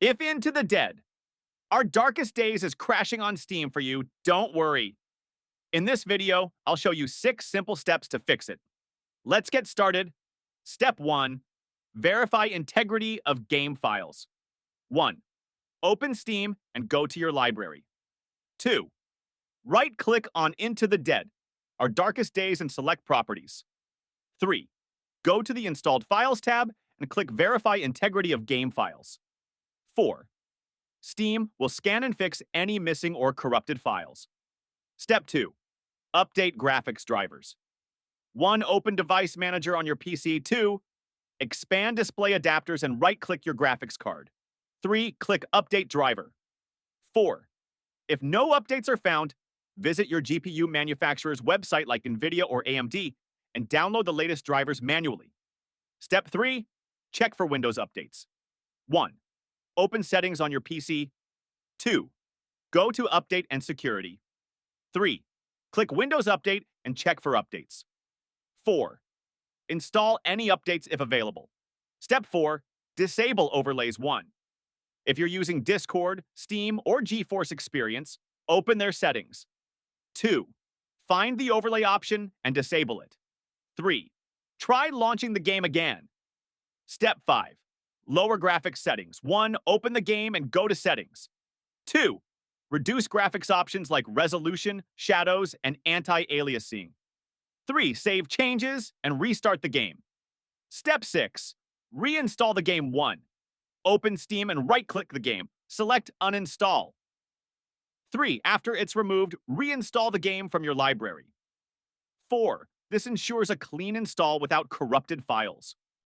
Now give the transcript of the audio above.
If Into the Dead, our darkest days is crashing on Steam for you, don't worry. In this video, I'll show you 6 simple steps to fix it. Let's get started. Step 1. Verify integrity of game files. 1. Open Steam and go to your library. 2. Right-click on Into the Dead, our darkest days, and select Properties. 3. Go to the Installed Files tab and click Verify integrity of game files. 4. Steam will scan and fix any missing or corrupted files. Step 2. Update graphics drivers. 1. Open Device Manager on your PC. 2. Expand display adapters and right-click your graphics card. 3. Click Update Driver. 4. If no updates are found, visit your GPU manufacturer's website like NVIDIA or AMD and download the latest drivers manually. Step 3. Check for Windows updates. 1. Open Settings on your PC. 2. Go to Update and Security. 3. Click Windows Update and check for updates. 4. Install any updates if available. Step 4. Disable Overlays. 1. If you're using Discord, Steam, or GeForce Experience, open their settings. 2. Find the overlay option and disable it. 3. Try launching the game again. Step 5. Lower graphics settings. 1. Open the game and go to Settings. 2. Reduce graphics options like resolution, shadows, and anti-aliasing. 3. Save changes and restart the game. Step 6. Reinstall the game. 1. Open Steam and right-click the game. Select Uninstall. 3. After it's removed, reinstall the game from your library. 4. This ensures a clean install without corrupted files.